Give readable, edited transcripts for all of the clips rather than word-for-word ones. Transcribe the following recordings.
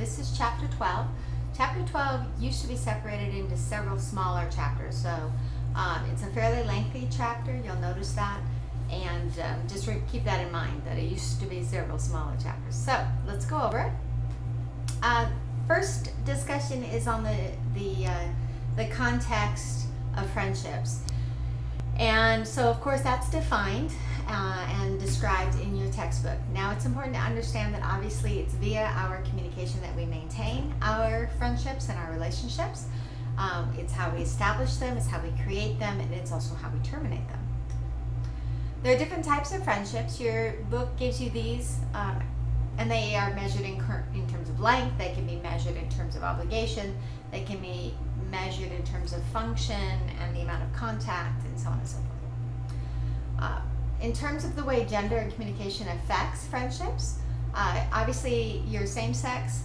This is chapter 12. Chapter 12 used to be separated into several smaller chapters, so it's a fairly lengthy chapter, you'll notice that, and just keep that in mind, that it used to be several smaller chapters. So let's go over it. First discussion is on the context of friendships. And so, of course, that's defined and described in your textbook. Now, it's important to understand that obviously it's via our communication that we maintain our friendships and our relationships. It's how we establish them, it's how we create them, and it's also how we terminate them. There are different types of friendships. Your book gives you these, and they are measured in terms of length. They can be measured in terms of obligation. They can be measured in terms of function and the amount of contact, and so on and so forth. In terms of the way gender and communication affects friendships, obviously your same-sex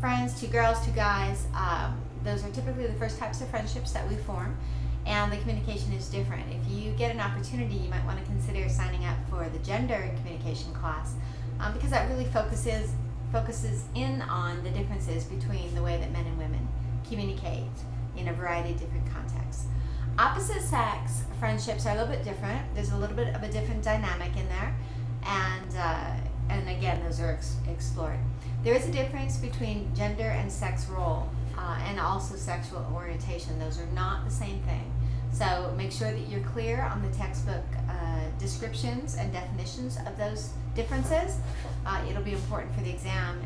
friends, two girls, two guys, those are typically the first types of friendships that we form, and the communication is different. If you get an opportunity, you might want to consider signing up for the gender and communication class, because that really focuses in on the differences between the way that men and women communicate in a variety of different contexts. Opposite sex friendships are a little bit different. There's a little bit of a different dynamic in there, and again, those are explored. There is a difference between gender and sex role, and also sexual orientation. Those are not the same thing. So make sure that you're clear on the textbook descriptions and definitions of those differences. It'll be important for the exam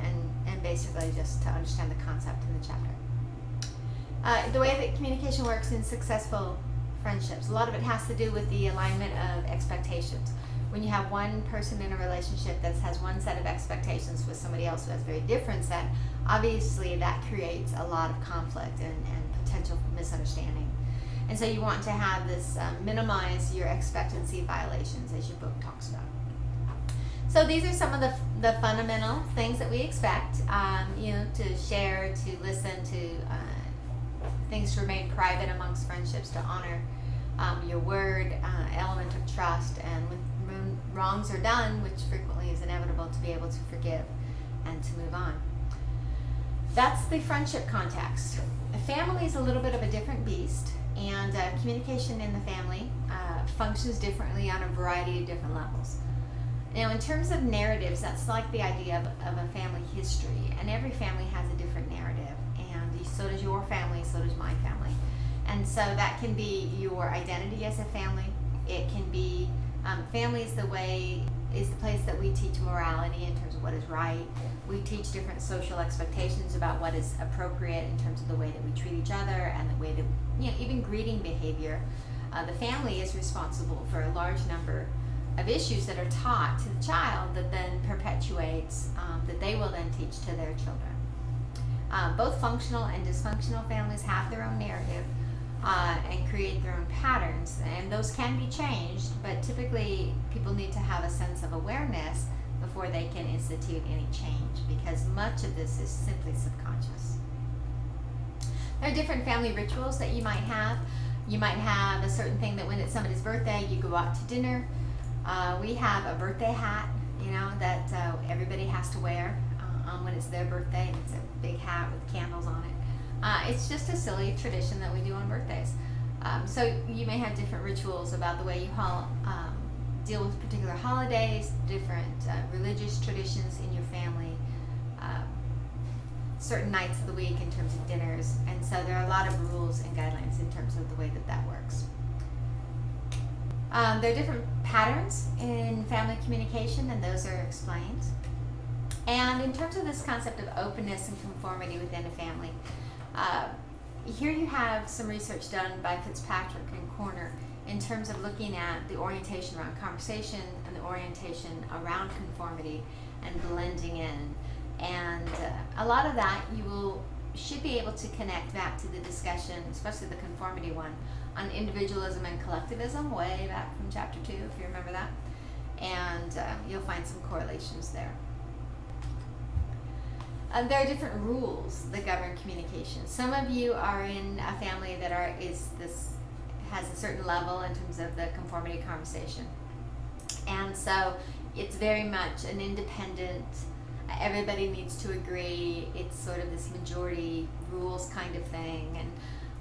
and basically just to understand the concept in the chapter. The way that communication works in successful friendships, a lot of it has to do with the alignment of expectations. When you have one person in a relationship that has one set of expectations with somebody else who has a very different set, obviously that creates a lot of conflict and potential misunderstanding. And so you want to have this minimize your expectancy violations, as your book talks about. So these are some of the fundamental things that we expect, to share, to listen, to things to remain private amongst friendships, to honor your word, element of trust, and when wrongs are done, which frequently is inevitable, to be able to forgive and to move on. That's the friendship context. A family is a little bit of a different beast, and communication in the family functions differently on a variety of different levels. Now, in terms of narratives, that's like the idea of a family history, and every family has a different narrative, and so does your family, so does my family. And so that can be your identity as a family. It can be family is the place that we teach morality in terms of what is right. We teach different social expectations about what is appropriate in terms of the way that we treat each other and the way that, even greeting behavior. The family is responsible for a large number of issues that are taught to the child that then perpetuates, that they will then teach to their children. Both functional and dysfunctional families have their own narrative and create their own patterns, and those can be changed, but typically people need to have a sense of awareness before they can institute any change, because much of this is simply subconscious. There are different family rituals that you might have. You might have a certain thing that when it's somebody's birthday, you go out to dinner. We have a birthday hat, that everybody has to wear when it's their birthday, and it's a big hat with candles on it. It's just a silly tradition that we do on birthdays. So you may have different rituals about the way you deal with particular holidays, different religious traditions in your family, certain nights of the week in terms of dinners, and so there are a lot of rules and guidelines in terms of the way that works. There are different patterns in family communication, and those are explained. And in terms of this concept of openness and conformity within a family, here you have some research done by Fitzpatrick and Corner in terms of looking at the orientation around conversation and the orientation around conformity and blending in. And a lot of that should be able to connect back to the discussion, especially the conformity one, on individualism and collectivism, way back from chapter 2, if you remember that. And you'll find some correlations there. There are different rules that govern communication. Some of you are in a family that has a certain level in terms of the conformity conversation, and so it's very much an independent everybody needs to agree. It's sort of this majority rules kind of thing,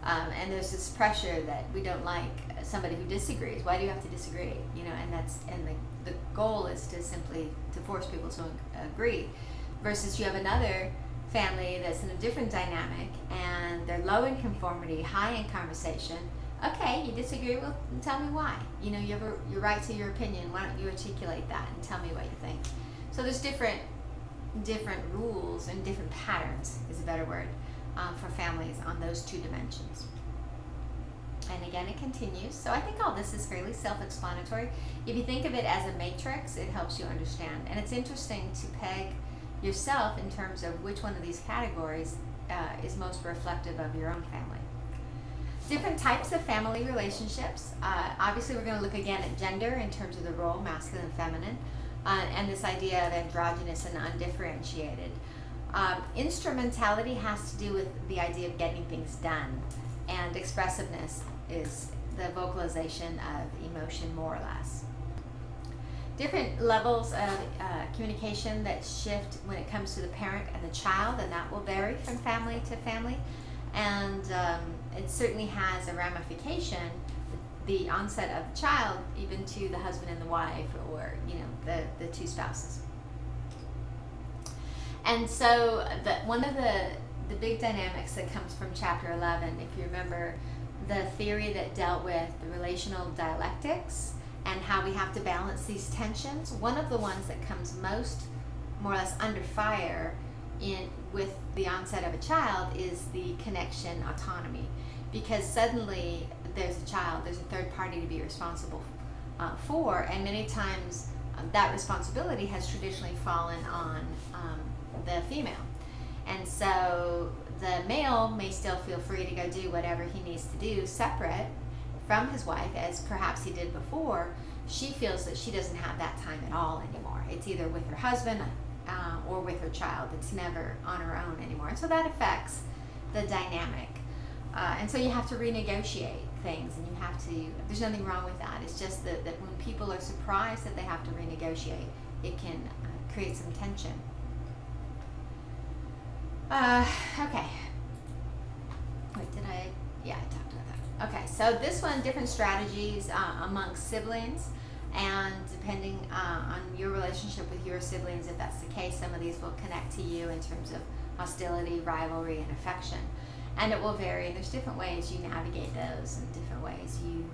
and there's this pressure that we don't like somebody who disagrees. Why do you have to disagree? And the goal is to simply to force people to agree, versus you have another family that's in a different dynamic and they're low in conformity, high in conversation. Okay, you disagree, well, tell me why. You have your right to your opinion. Why don't you articulate that and tell me what you think? So there's different rules and different patterns is a better word for families on those two dimensions. And again, it continues. So I think all this is fairly self-explanatory. If you think of it as a matrix, it helps you understand. And it's interesting to peg yourself in terms of which one of these categories is most reflective of your own family. Different types of family relationships. Obviously, we're going to look again at gender in terms of the role, masculine and feminine, and this idea of androgynous and undifferentiated. Instrumentality has to do with the idea of getting things done, and expressiveness is the vocalization of emotion, more or less. Different levels of communication that shift when it comes to the parent and the child, and that will vary from family to family. And it certainly has a ramification, the onset of the child, even to the husband and the wife, or the two spouses. And so one of the big dynamics that comes from chapter 11, if you remember, the theory that dealt with the relational dialectics and how we have to balance these tensions, one of the ones that comes most, more or less, under fire with the onset of a child is the connection autonomy. Because suddenly there's a child, there's a third party to be responsible for, and many times that responsibility has traditionally fallen on the female. And so the male may still feel free to go do whatever he needs to do separate from his wife, as perhaps he did before. She feels that she doesn't have that time at all anymore. It's either with her husband or with her child. It's never on her own anymore. And so that affects the dynamic. And so you have to renegotiate things, and there's nothing wrong with that. It's just that when people are surprised that they have to renegotiate, it can create some tension. Okay. Wait, I talked about that. Okay, so this one, different strategies amongst siblings, and depending on your relationship with your siblings, if that's the case, some of these will connect to you in terms of hostility, rivalry, and affection. And it will vary. There's different ways you navigate those, and different ways you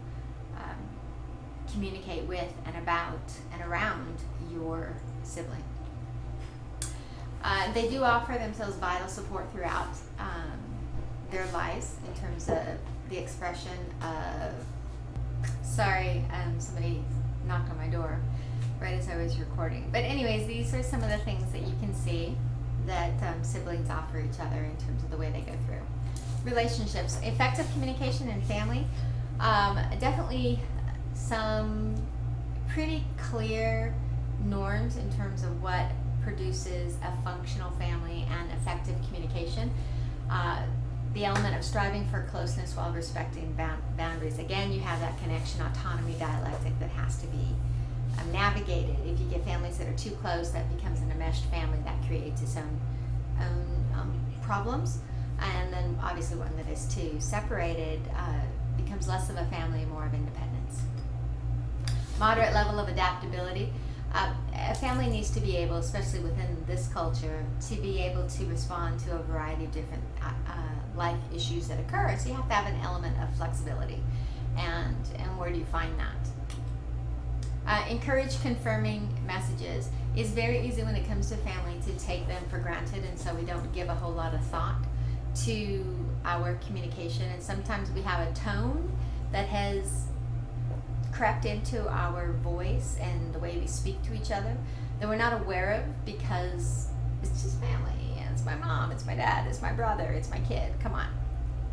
communicate with and about and around your sibling. They do offer themselves vital support throughout their lives in terms of the expression of, somebody knocked on my door right as I was recording. But anyways, these are some of the things that you can see that siblings offer each other in terms of the way they go through. Relationships, effective communication in family, definitely some pretty clear norms in terms of what produces a functional family and effective communication. The element of striving for closeness while respecting boundaries. Again, you have that connection autonomy dialectic that has to be navigated. If you get families that are too close, that becomes an enmeshed family that creates its own problems. And then obviously one that is too separated becomes less of a family, more of independence. Moderate level of adaptability. A family needs to be able, especially within this culture, to be able to respond to a variety of different life issues that occur. So you have to have an element of flexibility. And where do you find that? Encourage confirming messages. It's very easy when it comes to family to take them for granted, and so we don't give a whole lot of thought to our communication. And sometimes we have a tone that has crept into our voice and the way we speak to each other that we're not aware of, because it's just family. It's my mom, it's my dad, it's my brother, it's my kid. Come on,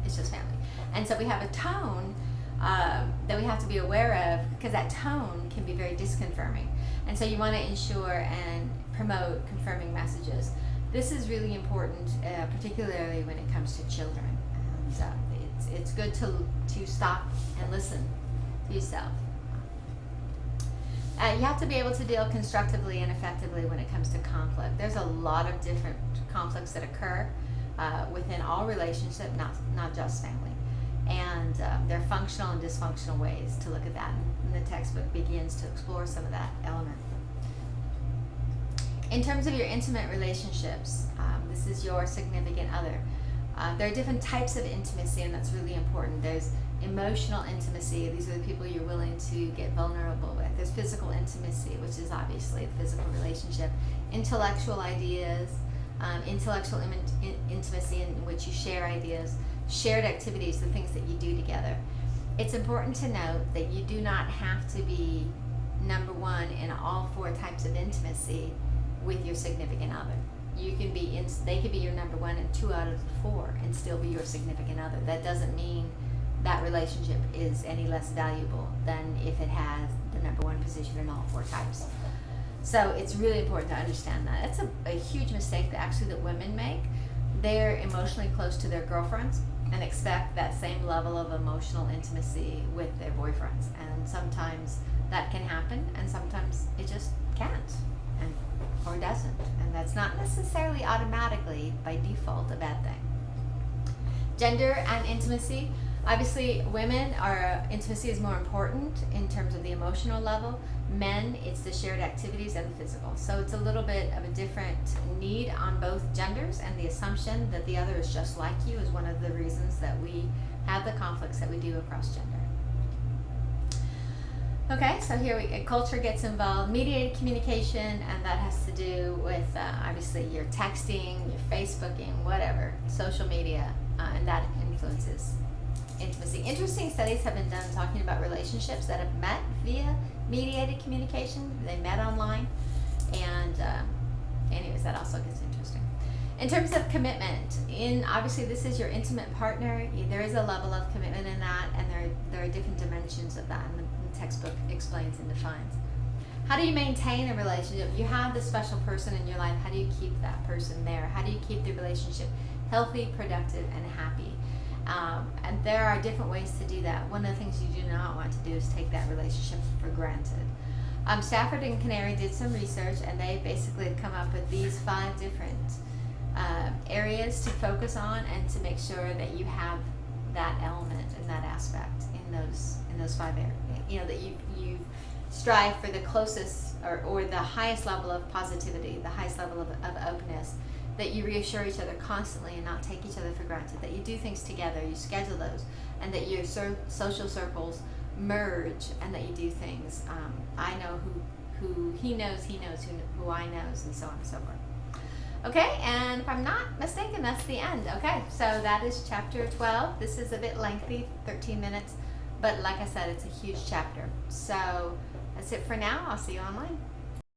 it's just family. And so we have a tone that we have to be aware of, because that tone can be very disconfirming. And so you want to ensure and promote confirming messages. This is really important, particularly when it comes to children. So it's good to stop and listen to yourself. You have to be able to deal constructively and effectively when it comes to conflict. There's a lot of different conflicts that occur within all relationships, not just family. And there are functional and dysfunctional ways to look at that. And the textbook begins to explore some of that element. In terms of your intimate relationships, this is your significant other. There are different types of intimacy, and that's really important. There's emotional intimacy. These are the people you're willing to get vulnerable with. There's physical intimacy, which is obviously the physical relationship. Intellectual ideas, intellectual intimacy in which you share ideas. Shared activities, the things that you do together. It's important to note that you do not have to be number one in all four types of intimacy with your significant other. You can be they could be your number one in 2 out of the 4 and still be your significant other. That doesn't mean that relationship is any less valuable than if it has the number one position in all 4 types. So it's really important to understand that. It's a huge mistake that women make. They're emotionally close to their girlfriends and expect that same level of emotional intimacy with their boyfriends. And sometimes that can happen, and sometimes it just can't, or doesn't. And that's not necessarily automatically, by default, a bad thing. Gender and intimacy. Obviously, intimacy is more important in terms of the emotional level. Men, it's the shared activities and the physical. So it's a little bit of a different need on both genders, and the assumption that the other is just like you is one of the reasons that we have the conflicts that we do across gender. Okay, so here culture gets involved, mediated communication, and that has to do with obviously your texting, your Facebooking, whatever, social media, and that influences intimacy. Interesting studies have been done talking about relationships that have met via mediated communication. They met online, and anyways, that also gets interesting. In terms of commitment, obviously this is your intimate partner. There is a level of commitment in that, and there are different dimensions of that, and the textbook explains and defines. How do you maintain a relationship? You have this special person in your life. How do you keep that person there? How do you keep the relationship healthy, productive, and happy? And there are different ways to do that. One of the things you do not want to do is take that relationship for granted. Stafford and Canary did some research, and they basically have come up with these 5 different areas to focus on, and to make sure that you have that element and that aspect in those 5 areas. That you strive for the closest or the highest level of positivity, the highest level of openness, that you reassure each other constantly and not take each other for granted, that you do things together, you schedule those, and that your social circles merge, and that you do things. I know who he knows who I knows, and so on and so forth. Okay, and if I'm not mistaken, that's the end. Okay, so that is chapter 12. This is a bit lengthy, 13 minutes, but like I said, it's a huge chapter. So that's it for now. I'll see you online.